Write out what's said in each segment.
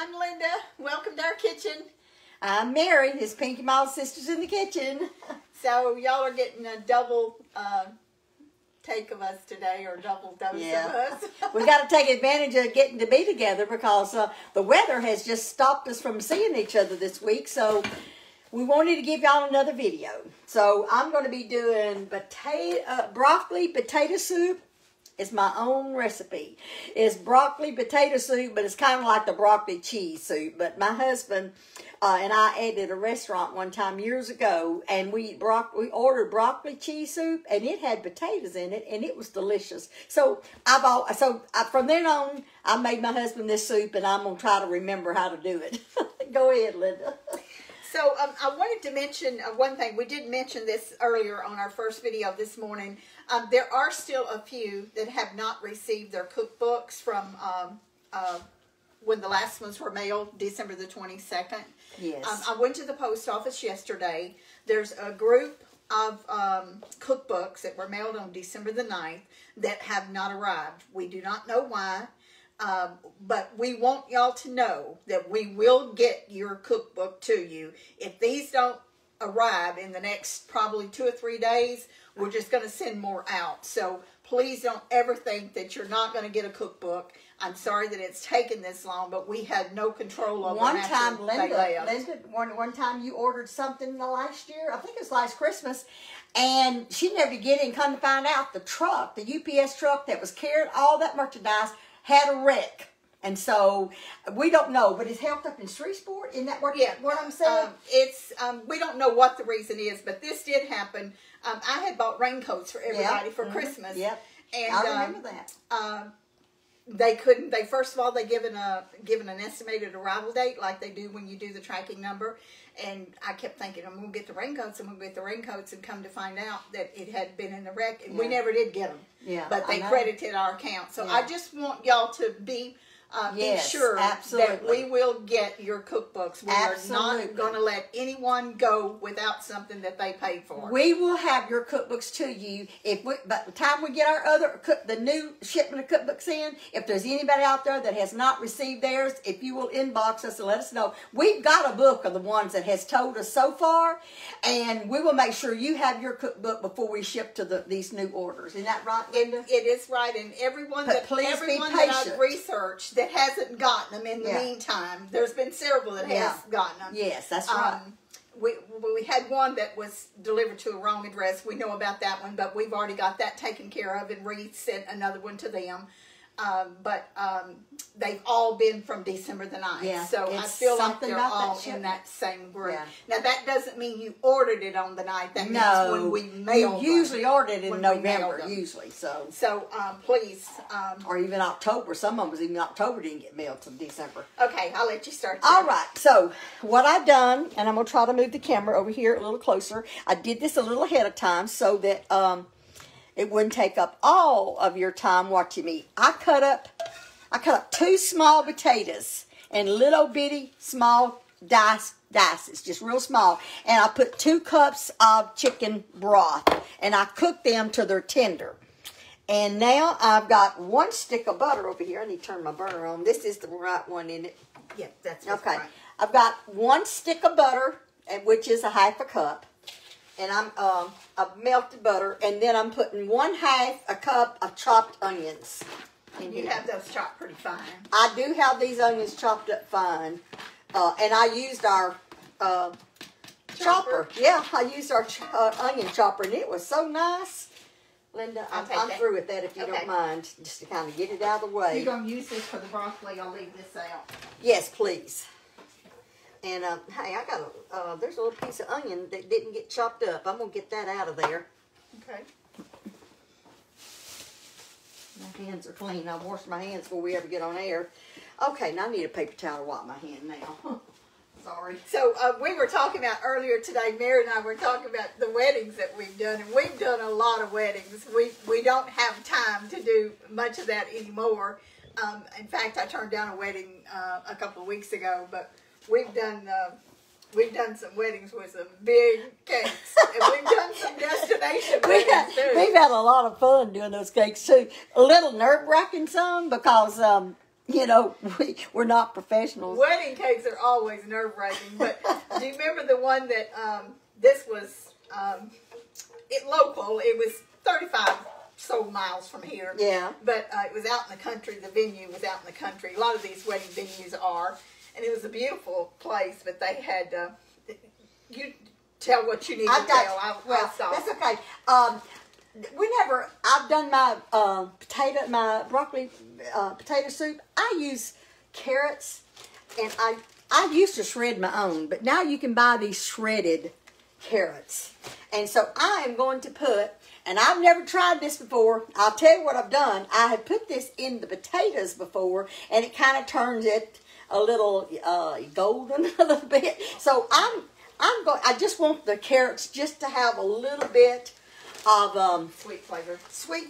I'm Linda. Welcome to our kitchen. I'm Mary, his Pinky Miles sisters in the kitchen. So y'all are getting a double take of us today, or double dose of us. We got to take advantage of getting to be together because the weather has just stopped us from seeing each other this week. So we wanted to give y'all another video. So I'm going to be doing broccoli potato soup. It's my own recipe. It's broccoli potato soup, but it's kind of like the broccoli cheese soup. But my husband and I ate at a restaurant one time years ago, and we ordered broccoli cheese soup, and it had potatoes in it, and it was delicious. So from then on, I made my husband this soup, and I'm gonna try to remember how to do it. Go ahead, Linda. So I wanted to mention one thing. We did mention this earlier on our first video this morning. There are still a few that have not received their cookbooks from when the last ones were mailed, December the 22nd. Yes. I went to the post office yesterday. There's a group of cookbooks that were mailed on December the 9th that have not arrived. We do not know why. But we want y'all to know that we will get your cookbook to you. If these don't arrive in the next probably 2 or 3 days, we're just going to send more out. So please don't ever think that you're not going to get a cookbook. I'm sorry that it's taken this long, but we had no control over one them time, after Linda, they left. one time you ordered something last year. I think it was last Christmas. And she never did get it, and come to find out the UPS truck that was carrying all that merchandise had a wreck. And so we don't know, but it's held up in Shreveport. Isn't that what I'm saying? We don't know what the reason is, but this did happen. I had bought raincoats for everybody for Christmas. Yep. And I remember that. They couldn't. First of all, they given an estimated arrival date like they do when you do the tracking number. And I kept thinking, I'm going to get the raincoats, and come to find out that it had been in the wreck, and we never did get them. Yeah, but they credited our account. So I just want y'all to be sure that we will get your cookbooks. We are not going to let anyone go without something that they paid for. We will have your cookbooks to you by the time we get our the new shipment of cookbooks in. If there's anybody out there that has not received theirs, if you will inbox us and let us know. We've got a book of the ones that has told us so far, and we will make sure you have your cookbook before we ship to these new orders. Isn't that right, Linda? It is right, and everyone that I've researched that hasn't gotten them in the meantime. There's been several that has gotten them. Yes, that's right. We had one that was delivered to a wrong address. We know about that one, but we've already got that taken care of and resent another one to them. But they've all been from December the 9th. Yeah, so I feel like they're all in that same group. Yeah. Now, that doesn't mean you ordered it on the 9th. That means when we mailed them. You usually ordered it in November, usually. So please. Or even October. Some of them even October didn't get mailed till December. Okay, I'll let you start. All right. So what I've done, and I'm going to try to move the camera over here a little closer. I did this a little ahead of time so that it wouldn't take up all of your time watching me. I cut up 2 small potatoes in little bitty small dices, just real small. And I put 2 cups of chicken broth, and I cooked them till they're tender. And now I've got 1 stick of butter over here. I need to turn my burner on. This is the right one, isn't it? Yeah, that's okay. Right. I've got 1 stick of butter, which is a half a cup. And I've melted butter, and then I'm putting 1/2 a cup of chopped onions. And you have those chopped pretty fine. I do have these onions chopped up fine, and I used our chopper. Yeah, I used our onion chopper, and it was so nice. Linda, I'm through with that if you don't mind, just to kind of get it out of the way. You're going to use this for the broccoli. I'll leave this out. Yes, please. And, hey, I got there's a little piece of onion that didn't get chopped up. I'm going to get that out of there. Okay. My hands are clean. I washed my hands before we ever get on air. Okay, now I need a paper towel to wipe my hand now. Sorry. So, we were talking about earlier today, Mary and I were talking about the weddings that we've done, and we've done a lot of weddings. We don't have time to do much of that anymore. In fact, I turned down a wedding a couple of weeks ago, but we've done some weddings with some big cakes, and we've done some destination weddings too. We've had a lot of fun doing those cakes too. A little nerve-wracking some because you know, we're not professionals. Wedding cakes are always nerve-wracking, but do you remember the one that, this was, local, it was 35 miles from here. Yeah. But it was out in the country, the venue was out in the country. A lot of these wedding venues are, and it was a beautiful place, but they had, you tell what you need to tell. I'll stop. That's okay. I've done my broccoli potato soup. I use carrots, and I used to shred my own, but now you can buy these shredded carrots. And so I am going to put, and I've never tried this before. I'll tell you what I've done. I have put this in the potatoes before, and it kind of turns it a little golden a little bit. So I just want the carrots just to have a little bit of sweet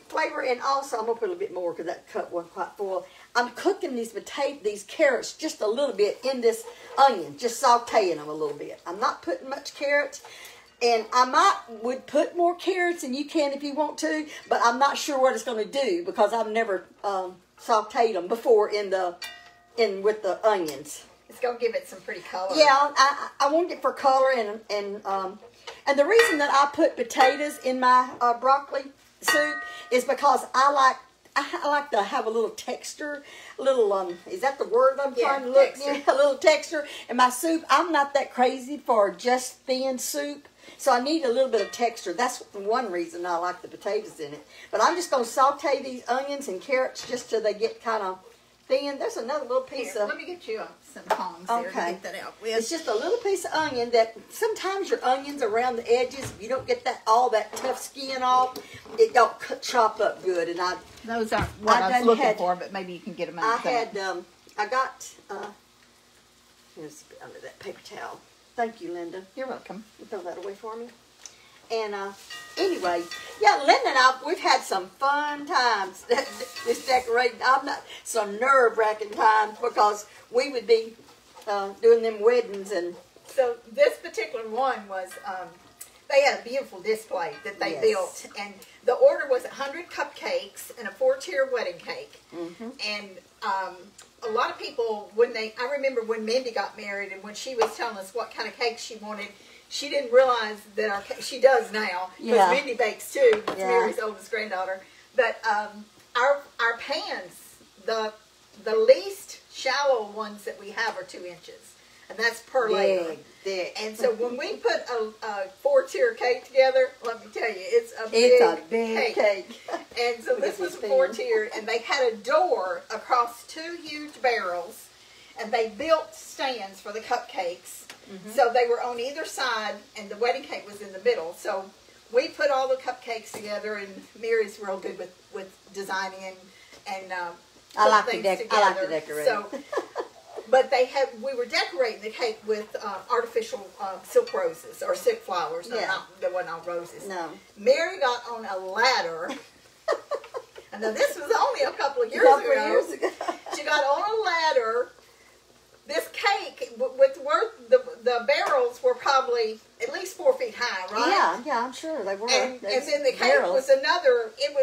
flavor, and also I'm gonna put a little bit more because that cut wasn't quite full. I'm cooking these carrots just a little bit in this onion, just sautéing them a little bit. I'm not putting much carrots, and I would put more carrots, and you can if you want to, but I'm not sure what it's going to do because I've never sautéed them before with the onions. It's going to give it some pretty color. Yeah, I want it for color, and the reason that I put potatoes in my broccoli soup is because I like to have a little texture, is that the word I'm trying to look? Yeah, a little texture in my soup. I'm not that crazy for just thin soup, so I need a little bit of texture. That's one reason I like the potatoes in it. But I'm just going to saute these onions and carrots just till they get kind of thin. There's another little piece of... Let me get you some tongs here to get that out with. It's just a little piece of onion that sometimes your onions around the edges, if you don't get all that tough skin off, it don't chop up good. And those aren't what I was looking for, but maybe you can get them out. I got, here's under that paper towel. Thank you, Linda. You're welcome. You throw that away for me. And anyway, yeah, Linda and I, we've had some fun times this decorating. Some nerve-wracking times because we would be doing them weddings. And so this particular one was, they had a beautiful display that they built. And the order was 100 cupcakes and a 4-tier wedding cake. Mm-hmm. And a lot of people, I remember when Mindy got married and when she was telling us what kind of cake she wanted, she didn't realize that she does now, because Mindy bakes too. That's Mary's oldest granddaughter. But our pans, the least shallow ones that we have are 2 inches, and that's per layer. And so when we put a 4-tier cake together, let me tell you, it's a big cake. And so this was a 4-tier, and they had a door across 2 huge barrels, and they built stands for the cupcakes. Mm-hmm. So they were on either side, and the wedding cake was in the middle. So we put all the cupcakes together, and Mary's real good with designing and I like to decorate. So, but we were decorating the cake with artificial silk roses or silk flowers. No, there wasn't all roses. No. Mary got on a ladder. And now this was only a couple of years ago. She got on a ladder. This cake, the barrels were probably at least 4 feet high, right? Yeah, I'm sure they were. And then the cake was another. It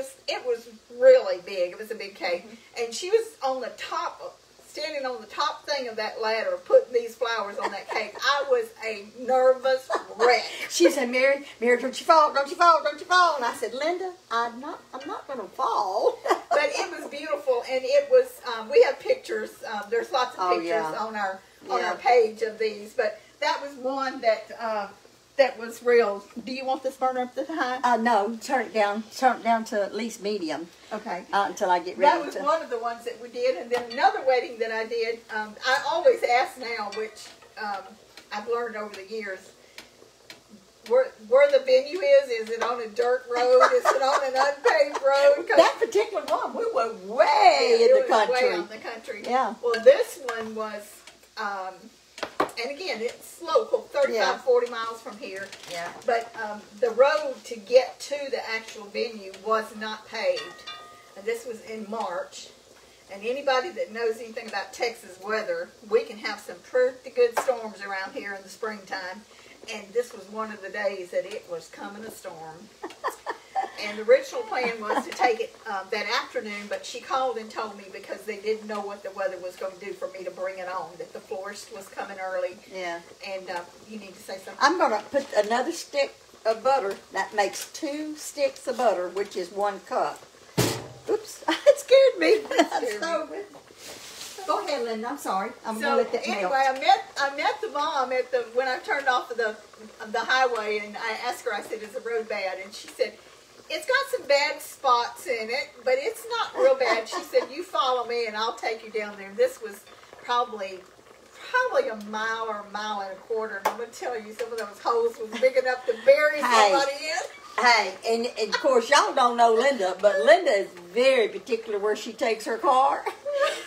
was really big. It was a big cake, and she was on the top, standing on the top thing of that ladder, putting these flowers on that cake. I was a nervous wreck. She said, "Mary, don't you fall, don't you fall, don't you fall." And I said, "Linda, I'm not going to fall." But it was beautiful, and it was. We have pictures. There's lots of pictures on our page of these, but that was one that was real. Do you want this burner up to high? No, turn it down to at least medium. Okay. Until I get ready. That was one of the ones that we did, and then another wedding that I did. I always ask now, which I've learned over the years. Where the venue is it on a dirt road? Is it on an unpaved road? That particular one, we were way in the country. Way out in the country. Yeah. Well, this one was, and again, it's local, 40 miles from here. Yeah. But the road to get to the actual venue was not paved. And this was in March. And anybody that knows anything about Texas weather, we can have some pretty good storms around here in the springtime. And this was one of the days that it was coming a storm. And the original plan was to take it that afternoon, but she called and told me because they didn't know what the weather was going to do for me to bring it on, that the florist was coming early. Yeah. And you need to say something. I'm going to put another stick of butter. That makes 2 sticks of butter, which is 1 cup. Oops, it scared me. Go ahead, Linda. I'm sorry. I'm going to let that melt. Anyway, I met the mom at when I turned off of the highway, and I asked her. I said, "Is the road bad?" And she said, "It's got some bad spots in it, but it's not real bad." She said, "You follow me, and I'll take you down there." This was probably a mile or a mile and a quarter. And I'm going to tell you, some of those holes was big enough to bury somebody in. Hey, and of course, y'all don't know Linda, but Linda is very particular where she takes her car.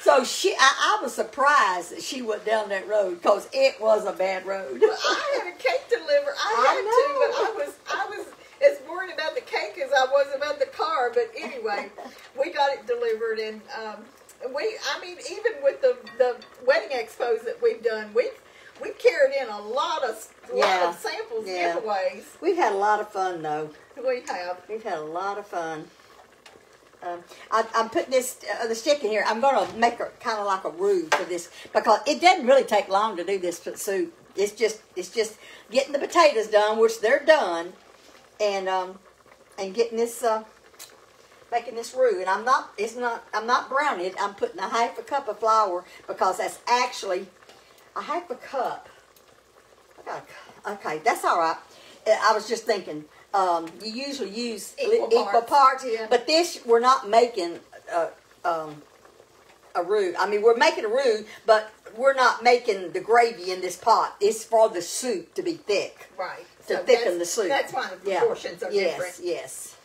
So I was surprised that she went down that road because it was a bad road. Well, I had a cake delivered. I was as worried about the cake as I was about the car. But anyway, we got it delivered, and even with the wedding expos that we've done, we've carried in a lot of samples, giveaways. We've had a lot of fun, though. We have. We've had a lot of fun. I'm putting this the stick in here. I'm going to make it kind of like a roux for this because it doesn't really take long to do this soup. It's just getting the potatoes done, which they're done, and getting this making this roux. And I'm not browning it. I'm putting a 1/2 cup of flour because that's actually a 1/2 cup. Okay, that's all right. I was just thinking, you usually use equal parts, but this, we're not making a roux. I mean, we're making a roux, but we're not making the gravy in this pot. It's for the soup to be thick. Right. To thicken the soup. That's why the proportions are different. Yes.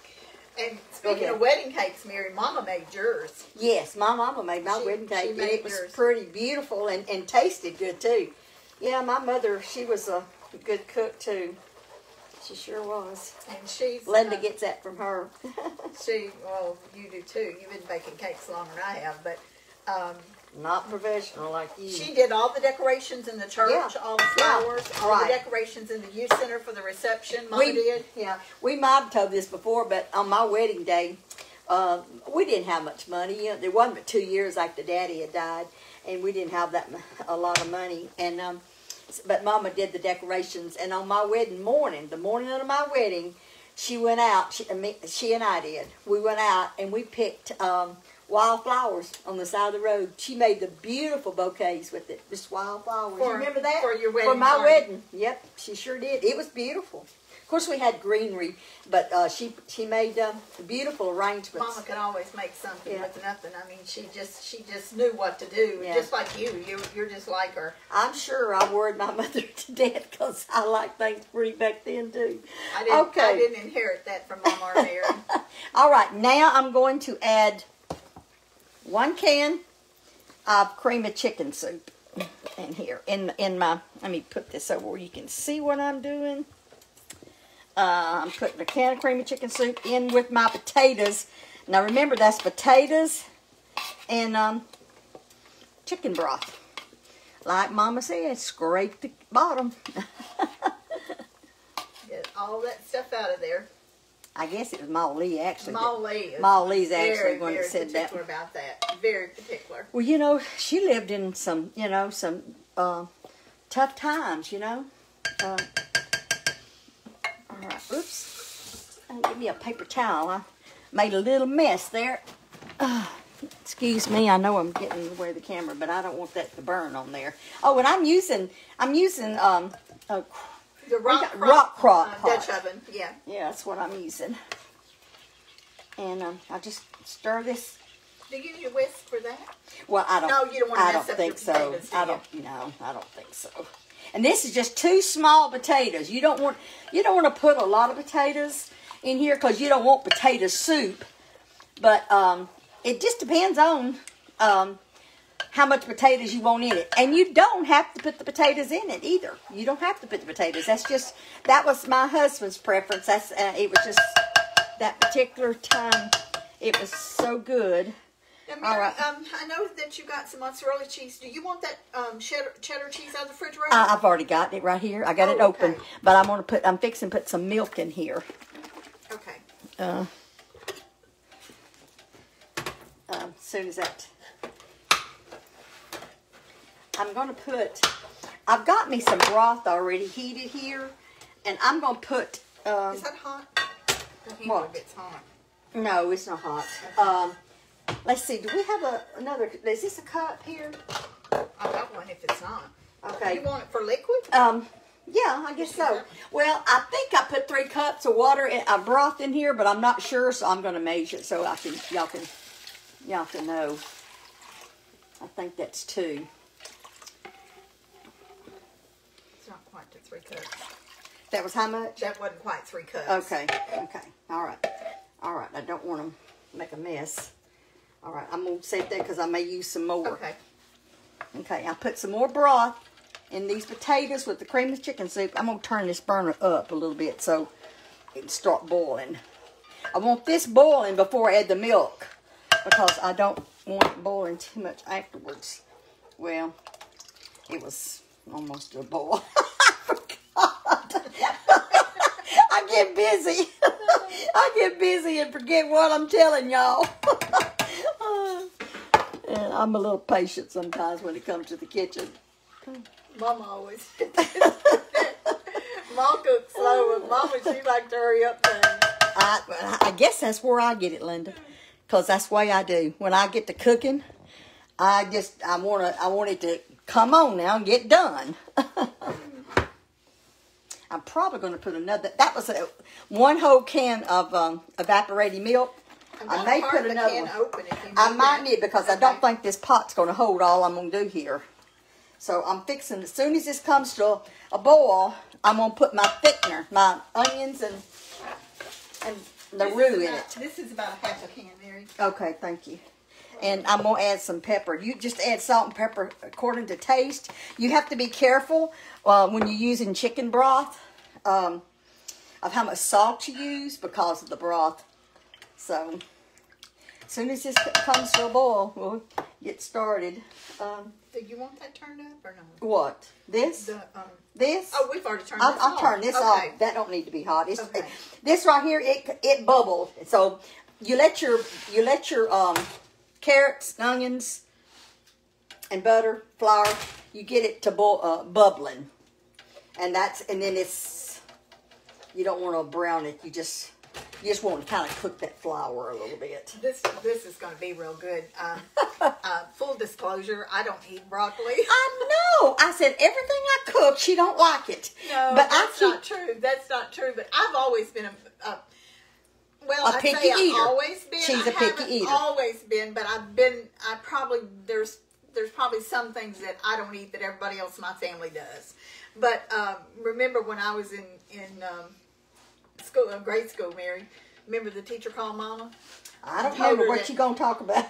And speaking of wedding cakes, Mary, Mama made yours. Yes, my mama made my wedding cake, and it was pretty beautiful and tasted good, too. Yeah, my mother, she was a good cook, too. She sure was. And Linda gets that from her. Well, you do, too. You've been baking cakes longer than I have, but... not professional like you. She did all the decorations in the church, all the flowers, all the decorations in the youth center for the reception. Mama did. Yeah, we might have told this before, but on my wedding day, we didn't have much money. You know, there wasn't but 2 years after Daddy had died, and we didn't have a lot of money. And but Mama did the decorations. And on my wedding morning, the morning of my wedding, she went out. She and I did. We went out and we picked wildflowers on the side of the road. She made the beautiful bouquets with it, just wildflowers. You remember that? For your wedding. For my wedding. Yep, she sure did. It was beautiful. Of course, we had greenery, but she made beautiful arrangements. Mama could always make something with nothing. I mean, she just knew what to do. Yeah. Just like you're just like her. I'm sure I worried my mother to death because I liked things pretty back then too. I didn't inherit that from Mama or Mary. All right, now I'm going to add 1 can of cream of chicken soup in here. In my, let me put this over where you can see what I'm doing. I'm putting a can of cream of chicken soup in with my potatoes. Now remember, that's potatoes and chicken broth. Like Mama said, scrape the bottom. Get all that stuff out of there. I guess it was Ma Lee actually. Ma Lee. Ma Lee's actually one that said that. Very particular about that. Very particular. Well, you know, she lived in some tough times, you know. All right, oops. Give me a paper towel. I made a little mess there. Excuse me. I know I'm getting away the camera, but I don't want that to burn on there. Oh, and I'm using the rock crop Dutch oven. Yeah. Yeah, that's what I'm using. And I just stir this. Do you need a whisk for that? Well, I don't. No, you don't want to mess up think your potatoes, so. I don't think so. And this is just 2 small potatoes. You don't want to put a lot of potatoes in here because you don't want potato soup. But it just depends on how much potatoes you want in it. And you don't have to put the potatoes in it either. You don't have to put the potatoes. That was my husband's preference. It was just that particular time. It was so good. Now, Mary, right. I know that you got some mozzarella cheese. Do you want that cheddar cheese out of the refrigerator? I've already got it right here. I got it open, but I'm fixing to put some milk in here. Okay. As soon as that, I'm going to put, I've got me some broth already heated here, and I'm going to put, is that hot? What? It's hot. No, it's not hot. Let's see, do we have another, is this a cup here? I got one if it's not. Okay. You want it for liquid? Yeah, I guess so. Well, I think I put 3 cups of water, broth in here, but I'm not sure, so I'm going to measure it so y'all can know. I think that's 2. It's not quite to 3 cups. That was how much? That wasn't quite 3 cups. Okay. All right. I don't want to make a mess. All right, I'm going to save that because I may use some more. Okay, I put some more broth in these potatoes with the cream of chicken soup. I'm going to turn this burner up a little bit so it can start boiling. I want this boiling before I add the milk because I don't want it boiling too much afterwards. Well, it was almost to a boil. I forgot. I get busy. I get busy and forget what I'm telling y'all. And I'm a little patient sometimes when it comes to the kitchen. Mama always. Mom cooks slow, and Mama, she likes to hurry up things. I guess that's where I get it, Linda, because that's the way I do. When I get to cooking, I want it to come on now and get done. I'm probably going to put another. That was 1 whole can of evaporated milk. I may put another one. I might need because I don't think this pot's going to hold all I'm going to do here. So I'm fixing, as soon as this comes to a boil, I'm going to put my thickener, my onions and the roux in it. This is about a half a can, Mary. Okay, thank you. And I'm going to add some pepper. You just add salt and pepper according to taste. You have to be careful when you're using chicken broth of how much salt you use because of the broth. So, as soon as this comes to a boil, we'll get started. Do you want that turned up or no? What? This? This? Oh, we've already turned this off. I'll turn this off. That don't need to be hot. This right here, it bubbled. So you let your carrots, onions, and butter, flour. You get it to bubbling, and then it's. You don't want to brown it. You just want to kind of cook that flour a little bit. This is going to be real good. Full disclosure, I don't eat broccoli. I know. I said everything I cook, she don't like it. No, but that's not true. That's not true. But I've always been a picky eater. I've always been. She's a picky eater. Always been, but there's probably some things that I don't eat that everybody else in my family does. But remember when I was in school, grade school, Mary. Remember the teacher called Mama? I don't remember what you're going to talk about.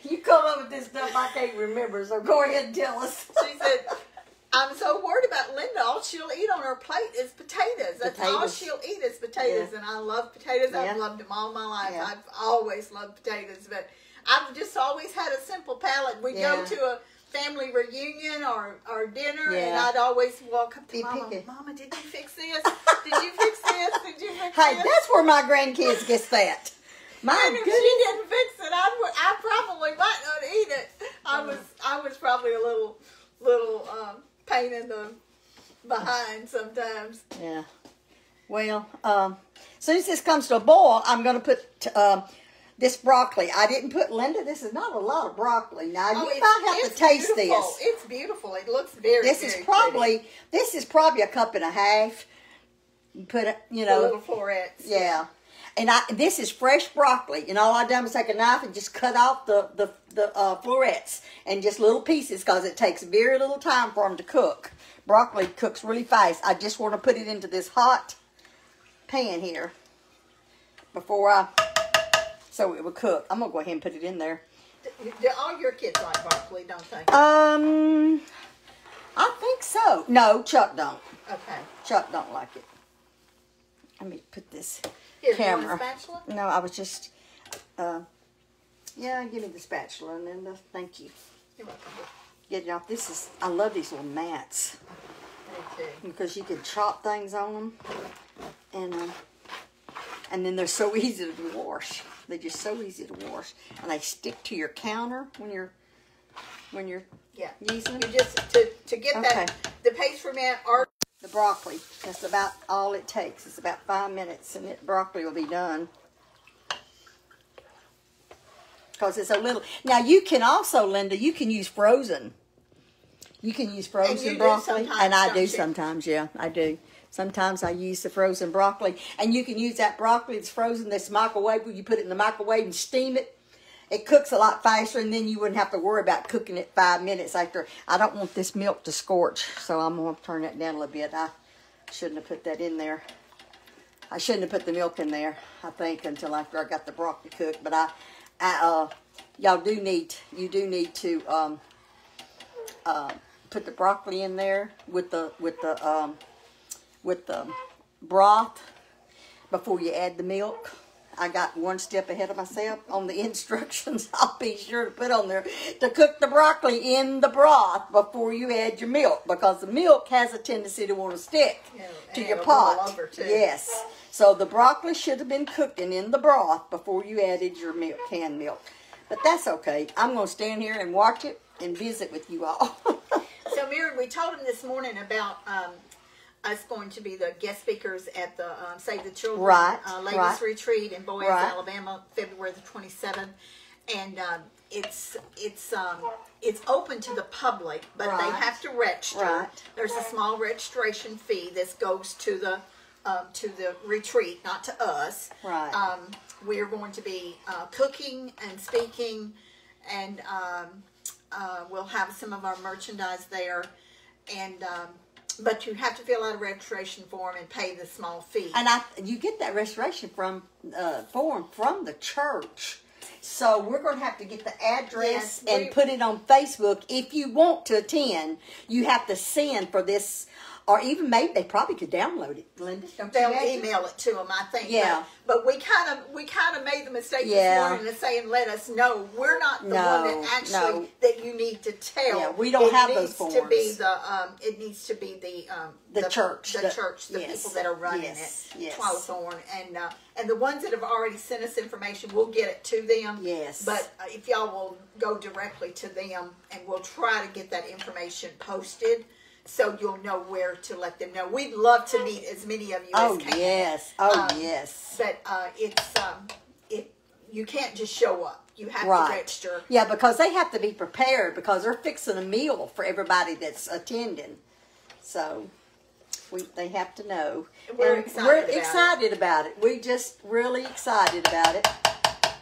You come up with this stuff I can't remember, so go ahead and tell us. She said, I'm so worried about Linda. All she'll eat on her plate is potatoes. That's all she'll eat is potatoes. Yeah. And I love potatoes. Yeah. I've loved them all my life. Yeah. I've always loved potatoes. But I've just always had a simple palate. We'd go to a family reunion or dinner, and I'd always walk up to Mama. Mama, did you fix this? Did you fix this? Did you fix this? Hey, that's where my grandkids get that. And if she didn't fix it, I probably might not eat it. I was probably a little pain in the behind sometimes. Yeah. Well, as soon as this comes to a boil, I'm going to put this broccoli. I didn't put, Linda, this is not a lot of broccoli. Now, you might have to taste this. It's beautiful. It looks very, this is probably a cup and a half. You put it, the little florets. Yeah. And this is fresh broccoli. And all I've done was take a knife and just cut off the florets and just little pieces because it takes very little time for them to cook. Broccoli cooks really fast. I just want to put it into this hot pan here so it will cook. I'm going to go ahead and put it in there. Do all your kids like broccoli, don't they? I think so. No, Chuck don't. Okay. Chuck don't like it. Let me put this camera. You want a spatula? No, I was just, give me the spatula and then thank you. You're welcome. Get it off. I love these little mats. Me too. Because you can chop things on them. And And then they're so easy to wash. They're just so easy to wash. And they stick to your counter when you're using them. You just, to get that, the paste ferment or the broccoli. That's about all it takes. It's about 5 minutes and the broccoli will be done. Because it's a little... Now, you can also, Linda, you can use frozen. You can use frozen broccoli. And I do sometimes, yeah, I do. Sometimes I use the frozen broccoli. And you can use that broccoli that's frozen, that's microwavable. You put it in the microwave and steam it. It cooks a lot faster, and then you wouldn't have to worry about cooking it 5 minutes after. I don't want this milk to scorch, so I'm going to turn that down a little bit. I shouldn't have put that in there. I shouldn't have put the milk in there, I think, until after I got the broccoli cooked. But you do need to put the broccoli in there with the broth before you add the milk. I got one step ahead of myself on the instructions. I'll be sure to put on there to cook the broccoli in the broth before you add your milk, because the milk has a tendency to want to stick to your pot. Yes. So the broccoli should have been cooked in the broth before you added your milk, canned milk. But that's okay. I'm going to stand here and watch it and visit with you all. So, Mary, we told him this morning about us going to be the guest speakers at the Save the Children Ladies Retreat in Boaz, Alabama, February the 27th. And it's open to the public, but they have to register. There's a small registration fee. This goes to the retreat, not to us. We are going to be cooking and speaking, and we'll have some of our merchandise there. And but you have to fill out a registration form and pay the small fee. And you get that registration form from the church. So we're going to have to get the address and put it on Facebook. If you want to attend, you have to send for this, or even maybe they probably could download it, Linda. They'll email it to them, I think. Yeah. But we kind of made the mistake this morning of saying, let us know. We're not the one that actually that you need to tell. Yeah, we don't have those forms. It needs to be the church, the people that are running it, Twilight, and the ones that have already sent us information, we'll get it to them. Yes. But if y'all will go directly to them, and we'll try to get that information posted, so you'll know where to let them know. We'd love to meet as many of you as can. Yes. Yes. But you can't just show up. You have to register. Yeah, because they have to be prepared, because they're fixing a meal for everybody that's attending. So they have to know. We're excited about it. We're just really excited about it.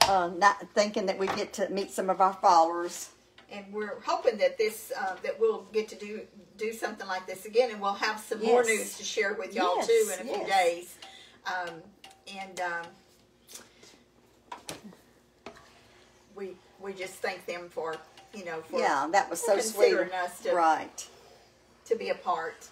Not thinking that we get to meet some of our followers. And we're hoping that that we'll get to do something like this again, and we'll have some more news to share with y'all too in a few days. We just thank them for that was so sweet considering us to be a part.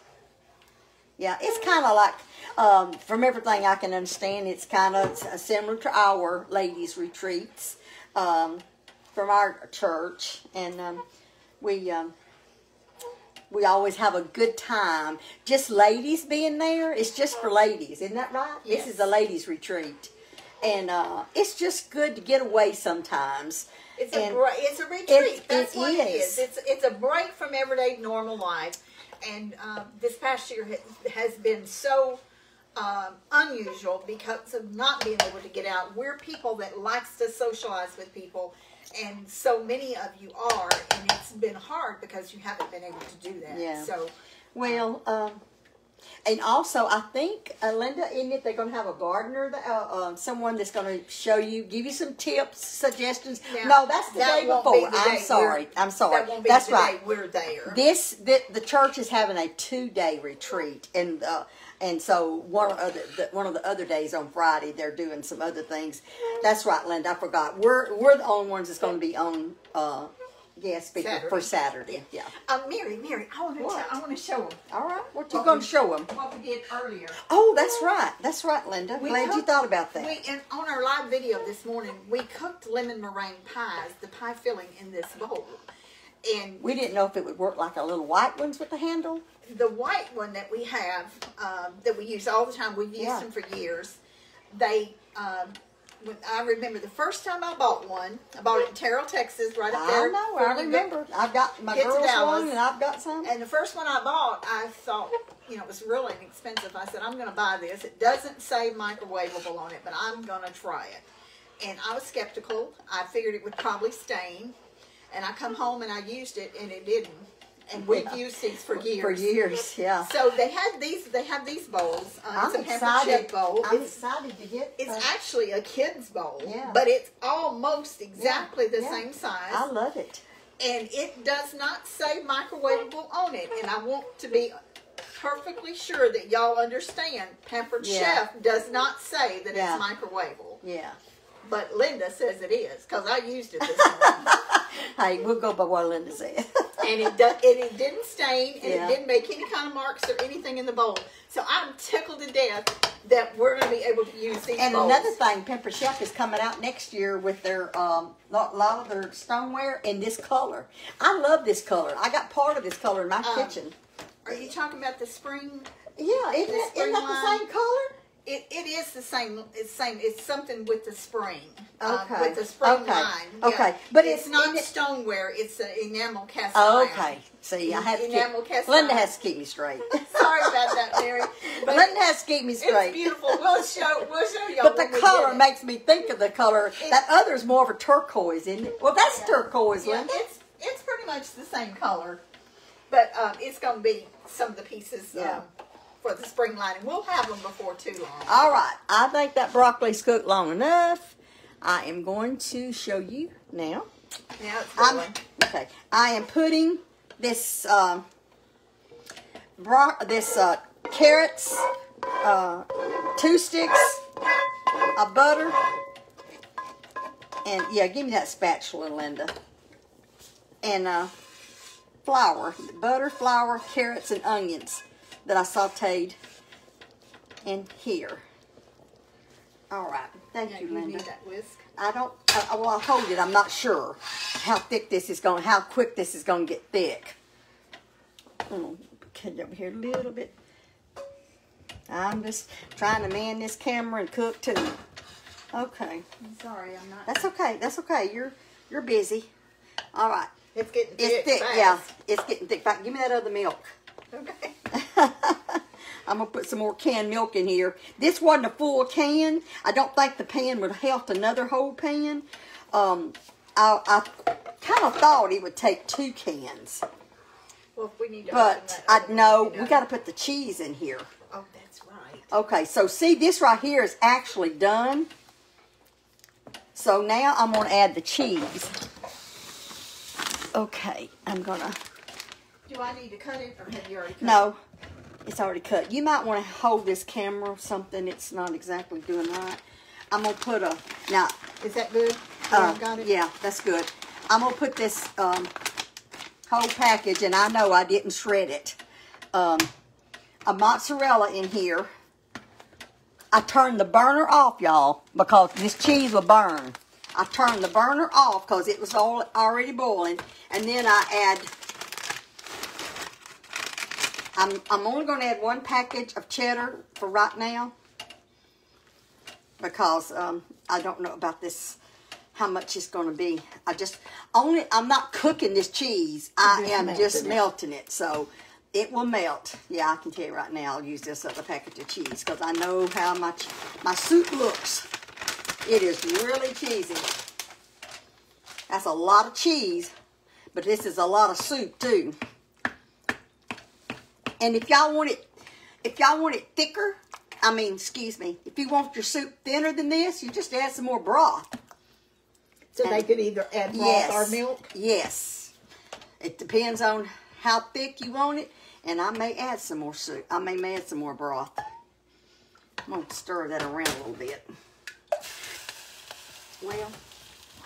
Yeah, it's kind of like, from everything I can understand, it's kind of similar to our ladies' retreats from our church, and we always have a good time. Just ladies being there, it's just for ladies, isn't that right? Yes. This is a ladies' retreat, and it's just good to get away sometimes. It's a retreat. That's what it is. It's a break from everyday normal life. And this past year has been so unusual because of not being able to get out. We're people that likes to socialize with people, and so many of you are, and it's been hard because you haven't been able to do that. Yeah. So, and also I think, Linda, isn't it they're going to have a gardener, someone that's going to show you, give you some tips, suggestions? No, that's the day before. I'm sorry. That won't be that's the right. day we're there. The church is having a 2-day retreat, and so one of the other days on Friday they're doing some other things. That's right, Linda. I forgot. We're the only ones that's going to be on. Speaker for Saturday. Yeah. Mary, I want to show them. All right. What you going to show them? What we did earlier. Oh, that's right. That's right, Linda. Glad you thought about that. On our live video this morning, we cooked lemon meringue pies, the pie filling in this bowl. And we didn't know if it would work like a little white ones with the handle. The white one that we have, that we use all the time, we've used them for years. They when I remember the first time I bought one. I bought it in Terrell, Texas, right up there. I know, I remember. I've got my girls one, and I've got some. And the first one I bought, I thought, you know, it was really inexpensive. I said, I'm going to buy this. It doesn't say microwavable on it, but I'm going to try it. And I was skeptical. I figured it would probably stain. And I come home and I used it, and it didn't. And we've used these for years. For years, yeah. So they have these bowls. It's a pampered chef bowl. I'm excited to get. It's actually a kid's bowl, yeah. but it's almost exactly the same size. I love it. And it does not say microwavable on it. And I want to be perfectly sure that y'all understand. Pampered Chef does not say that it's microwavable. Yeah. But Linda says it is, because I used it this morning. Hey, we'll go by what Linda said. And it didn't stain, and it didn't make any kind of marks or anything in the bowl. So I'm tickled to death that we're going to be able to use these bowls. And another thing, Pampered Chef is coming out next year with their lot of their stoneware in this color. I love this color. I got part of this color in my kitchen. Are you talking about the spring? Yeah, isn't that the same color? It is the same. It's something with the spring. Okay. With the spring line. Yeah. Okay. But it's not stoneware. It's an enamel cast iron. iron. Okay. See, I have to enamel cast Linda iron. has to keep me straight. Sorry about that, Mary. But Linda has to keep me straight. It's beautiful. We'll show y'all. But the color makes me think of the color. That other's more of a turquoise, isn't it? Well, that's turquoise, Linda. It's pretty much the same color, but it's going to be some of the pieces. For the spring line, and we'll have them before too long. All right, I think that broccoli's cooked long enough. I am going to show you now. Now it's going. Okay, I am putting this carrots, 2 sticks of butter, and give me that spatula, Linda. And flour, butter, flour, carrots, and onions that I sauteed in here. All right. Thank you, Linda. You need that whisk? I don't, well, I'll hold it. I'm not sure how thick this is going, how quick this is going to get thick. I'm going to cut it over here a little bit. I'm just trying to man this camera and cook too. Okay. I'm sorry, I'm not. That's okay. That's okay. You're busy. All right. It's getting thick. It's thick, fast. yeah. It's getting thick. Give me that other milk. Okay. I'm going to put some more canned milk in here. This wasn't a full can. I don't think the pan would help another whole pan. I kind of thought it would take 2 cans. Well, if we need to but I know we got to put the cheese in here. Oh, that's right. Okay, so see, this right here is actually done. So now I'm going to add the cheese. Okay, I'm going to... Do I need to cut it, or have you already cut it? No, it's already cut. You might want to hold this camera or something. It's not exactly doing right. I'm going to put a... Now, is that good? Got it? Yeah, that's good. I'm going to put this whole package, and I know I didn't shred it, a mozzarella in here. I turned the burner off, y'all, because this cheese will burn. I turned the burner off because it was already boiling, and then I add... I'm only going to add 1 package of cheddar for right now because I don't know about this, how much it's going to be. I'm not cooking this cheese. I am just melting it. So it will melt. Yeah, I can tell you right now, I'll use this other package of cheese because I know how my soup looks. It is really cheesy. That's a lot of cheese, but this is a lot of soup too. And if y'all want it thicker, if you want your soup thinner than this, you just add some more broth. So they could either add broth or milk? Yes. It depends on how thick you want it, and I may add some more soup. I may add some more broth. I'm going to stir that around a little bit. Well,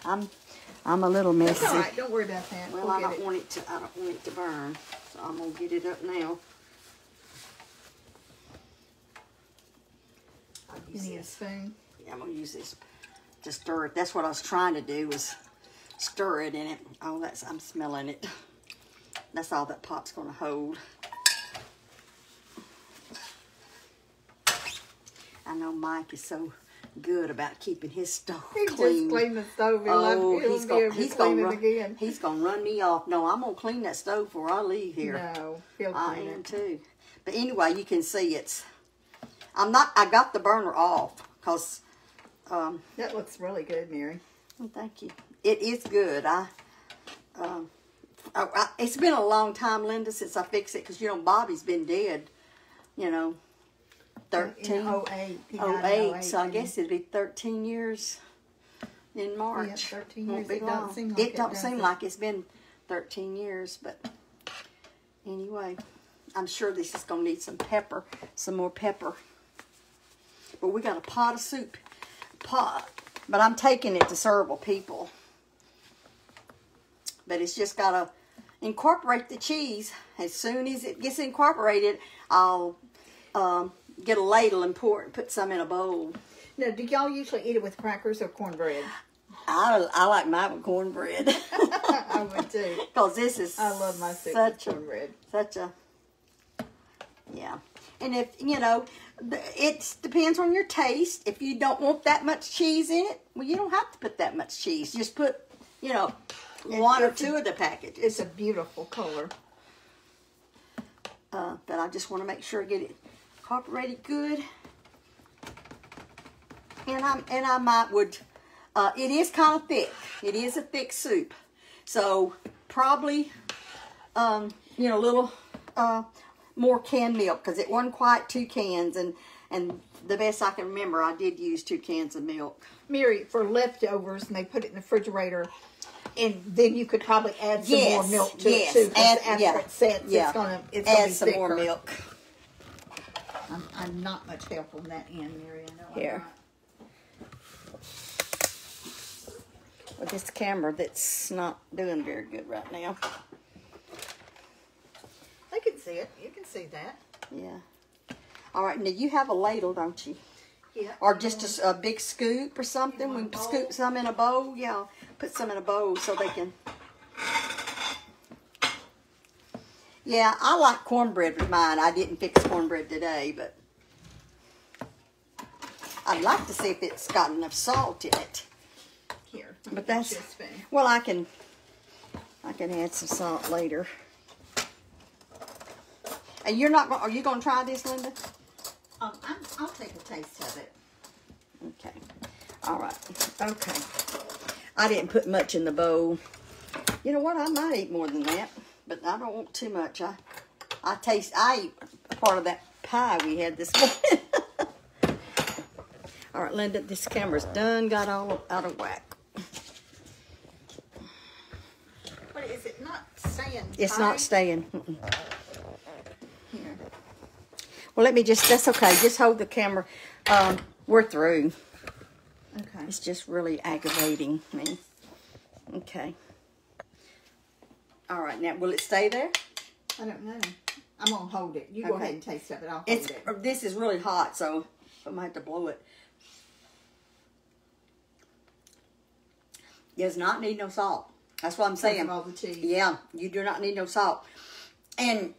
I'm a little messy. That's all right. Don't worry about that. Well, I don't want it to burn, so I'm going to get it up now. You need a spoon? Yeah, I'm going to use this to stir it. That's what I was trying to do, was stir it in it. Oh, I'm smelling it. That's all that pot's going to hold. I know Mike is so good about keeping his stove He clean. just cleaned the stove. He's gonna run me off. No, I'm gonna clean that stove before I leave here. No, he'll I clean am it. too. But anyway, you can see I got the burner off because. That looks really good, Mary. Well, thank you. It is good. It's been a long time, Linda, since I fixed it because Bobby's been dead. 13. In 08. He died in 08. 08, So I guess it'd be 13 years in March. Yeah, 13 Won't years. be It long. don't seem like It don't seem does like it's been 13 years, but anyway, I'm sure this is gonna need some more pepper. But we got a pot of soup. But I'm taking it to several people. But it's just got to incorporate the cheese. As soon as it gets incorporated, I'll get a ladle and put some in a bowl. Now, do y'all usually eat it with crackers or cornbread? I like mine with cornbread. I would too. Because this is I love my soup with cornbread. Yeah. And if, it depends on your taste. If you don't want that much cheese in it, well, you don't have to put that much cheese. Just put, one or two of the packages. It's a beautiful color. But I just want to make sure I get it incorporated good. And I would, it is kind of thick. It is a thick soup. So probably, a little more canned milk because it wasn't quite 2 cans. And the best I can remember, I did use 2 cans of milk. Mary, for leftovers, and they put it in the refrigerator, and then you could probably add some more milk to it too. After it sets, it's gonna add be some thicker. more milk. I'm not much help on that end, Mary. I know. Here. With this camera that's not doing very good right now. I can see it. You can see that. Yeah. All right. Now you have a ladle, don't you? Yeah. Or just a big scoop or something. We can scoop some in a bowl. Yeah. Put some in a bowl so they can. Yeah, I like cornbread with mine. I didn't fix cornbread today, but I'd like to see if it's got enough salt in it. Here. But that's, well, I can add some salt later. And are you going to try this, Linda? I'll take a taste of it. Okay. All right. Okay. I didn't put much in the bowl. You know what? I might eat more than that, but I don't want too much. I ate a part of that pie we had this morning. All right, Linda, this camera's done got all out of whack. What is it? Not staying. It's not staying. Here. Well, that's okay. Just hold the camera. We're through. Okay. It's just really aggravating me. Okay. All right, now, will it stay there? I don't know. I'm going to hold it. You go ahead and taste of it. I'll hold it. This is really hot, so I might have to blow it. Does not need no salt. That's what I'm saying. All the cheese. Yeah, you do not need no salt. And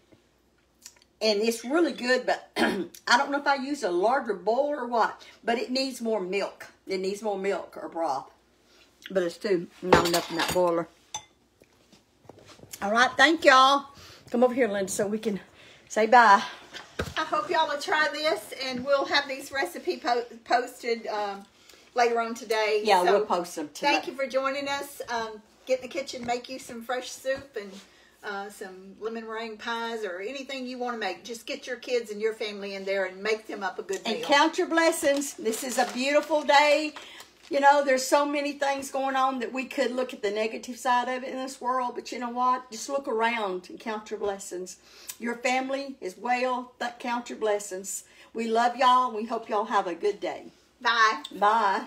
it's really good, but I don't know if I use a larger bowl or what, but it needs more milk. It needs more milk or broth. But it's not enough in that boiler. All right, thank y'all. Come over here, Linda, so we can say bye. I hope y'all will try this, and we'll have these recipe posted later on today. Yeah, so we'll post them today. Thank you for joining us. Get in the kitchen, make you some fresh soup and some lemon meringue pies or anything you want to make. Just get your kids and your family in there and make them up a good meal. And count your blessings. This is a beautiful day. There's so many things going on that we could look at the negative side of it in this world. But you know what? Just look around and count your blessings. Your family is well. Count your blessings. We love y'all. We hope y'all have a good day. Bye. Bye.